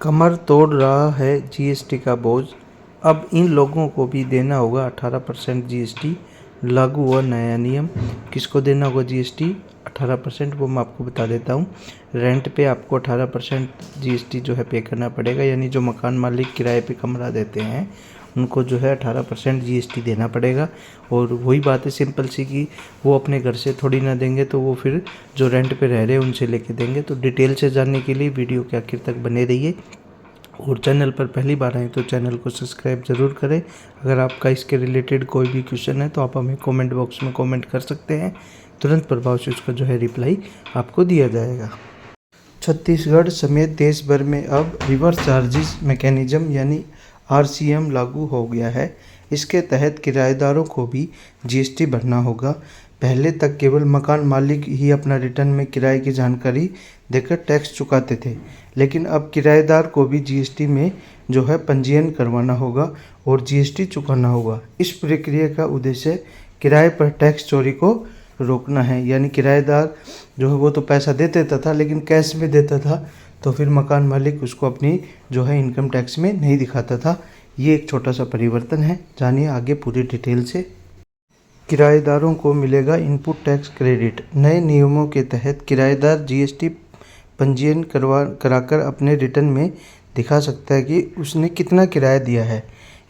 कमर तोड़ रहा है जीएसटी का बोझ। अब इन लोगों को भी देना होगा 18% जीएसटी। लागू हुआ नया नियम। किसको देना होगा जीएसटी 18%, वो मैं आपको बता देता हूँ। रेंट पे आपको 18% जीएसटी जो है पे करना पड़ेगा, यानी जो मकान मालिक किराए पे कमरा देते हैं उनको जो है 18% जीएसटी देना पड़ेगा। और वही बात है सिंपल सी कि वो अपने घर से थोड़ी ना देंगे, तो वो फिर जो रेंट पे रह रहे हैं उनसे लेके देंगे। तो डिटेल से जानने के लिए वीडियो के आखिर तक बने रहिए। और चैनल पर पहली बार आए तो चैनल को सब्सक्राइब ज़रूर करें। अगर आपका इसके रिलेटेड कोई भी क्वेश्चन है तो आप हमें कमेंट बॉक्स में कमेंट कर सकते हैं। तुरंत प्रभाव से उसका जो है रिप्लाई आपको दिया जाएगा। छत्तीसगढ़ समेत देश भर में अब रिवर्स चार्जेस मैकेनिज्म यानी आरसीएम लागू हो गया है। इसके तहत किराएदारों को भी जीएसटी भरना होगा। पहले तक केवल मकान मालिक ही अपना रिटर्न में किराए की जानकारी देकर टैक्स चुकाते थे, लेकिन अब किराएदार को भी जीएसटी में जो है पंजीयन करवाना होगा और जीएसटी चुकाना होगा। इस प्रक्रिया का उद्देश्य किराए पर टैक्स चोरी को रोकना है। यानी किराएदार जो है वो तो पैसा दे देता था लेकिन कैश में देता था, तो फिर मकान मालिक उसको अपनी जो है इनकम टैक्स में नहीं दिखाता था। ये एक छोटा सा परिवर्तन है। जानिए आगे पूरी डिटेल से। किराएदारों को मिलेगा इनपुट टैक्स क्रेडिट। नए नियमों के तहत किराएदार जीएसटी पंजीयन कराकर अपने रिटर्न में दिखा सकता है कि उसने कितना किराया दिया है।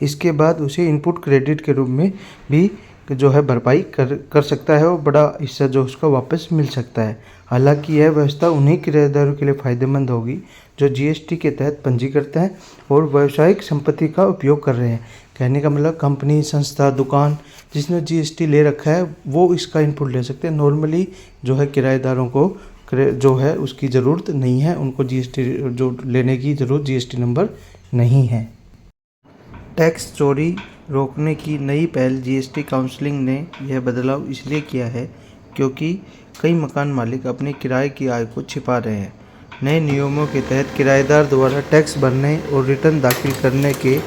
इसके बाद उसे इनपुट क्रेडिट के रूप में भी जो है भरपाई कर सकता है और बड़ा हिस्सा जो उसका वापस मिल सकता है। हालांकि यह व्यवस्था उन्हीं किराएदारों के लिए फ़ायदेमंद होगी जो जीएसटी के तहत पंजी करते हैं और व्यावसायिक संपत्ति का उपयोग कर रहे हैं। कहने का मतलब कंपनी, संस्था, दुकान जिसने जीएसटी ले रखा है वो इसका इनपुट ले सकते हैं। नॉर्मली जो है किराएदारों को जो है उसकी ज़रूरत नहीं है, उनको जीएसटी जो लेने की ज़रूरत जीएसटी नंबर नहीं है। टैक्स चोरी रोकने की नई पहल। जीएसटी काउंसिल ने यह बदलाव इसलिए किया है क्योंकि कई मकान मालिक अपने किराए की आय को छिपा रहे हैं। नए नियमों के तहत किराएदार द्वारा टैक्स भरने और रिटर्न दाखिल करने के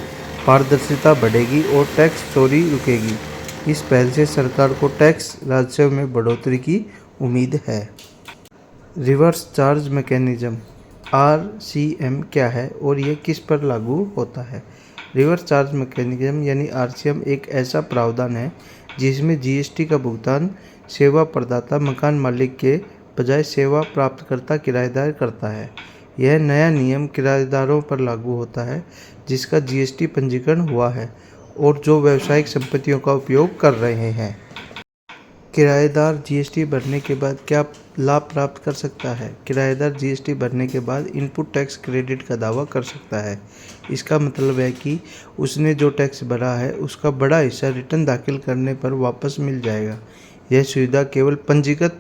पारदर्शिता बढ़ेगी और टैक्स चोरी रुकेगी। इस पहल से सरकार को टैक्स राजस्व में बढ़ोतरी की उम्मीद है। रिवर्स चार्ज मैकेनिज्म आरसीएम क्या है और ये किस पर लागू होता है? रिवर्स चार्ज मैकेनिज्म यानी आरसीएम एक ऐसा प्रावधान है जिसमें जीएसटी का भुगतान सेवा प्रदाता मकान मालिक के बजाय सेवा प्राप्तकर्ता किराएदार करता है। यह नया नियम किराएदारों पर लागू होता है जिसका जीएसटी पंजीकरण हुआ है और जो व्यावसायिक संपत्तियों का उपयोग कर रहे हैं। किराएदार जीएसटी भरने के बाद क्या लाभ प्राप्त कर सकता है? किराएदार जीएसटी भरने के बाद इनपुट टैक्स क्रेडिट का दावा कर सकता है। इसका मतलब है कि उसने जो टैक्स भरा है उसका बड़ा हिस्सा रिटर्न दाखिल करने पर वापस मिल जाएगा। यह सुविधा केवल पंजीकृत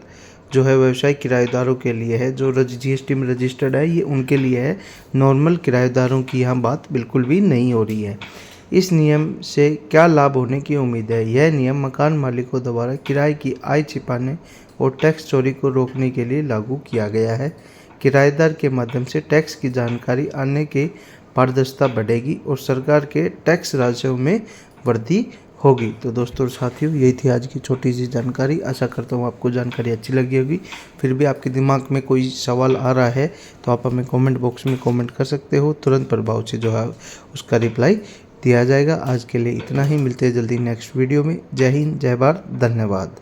जो है व्यवसायिक किराएदारों के लिए है, जो जीएसटी में रजिस्टर्ड है, ये उनके लिए है। नॉर्मल किराएदारों की यहाँ बात बिल्कुल भी नहीं हो रही है। इस नियम से क्या लाभ होने की उम्मीद है? यह नियम मकान मालिकों द्वारा किराए की आय छिपाने और टैक्स चोरी को रोकने के लिए लागू किया गया है। किराएदार के माध्यम से टैक्स की जानकारी आने की पारदर्शिता बढ़ेगी और सरकार के टैक्स राजस्व में वृद्धि होगी। तो दोस्तों और साथियों, यही थी आज की छोटी सी जानकारी। आशा करता हूँ आपको जानकारी अच्छी लगी होगी। फिर भी आपके दिमाग में कोई सवाल आ रहा है तो आप हमें कमेंट बॉक्स में कमेंट कर सकते हो। तुरंत प्रभाव से जो है उसका रिप्लाई दिया जाएगा। आज के लिए इतना ही। मिलते हैं जल्दी नेक्स्ट वीडियो में। जय हिंद, जय भारत, धन्यवाद।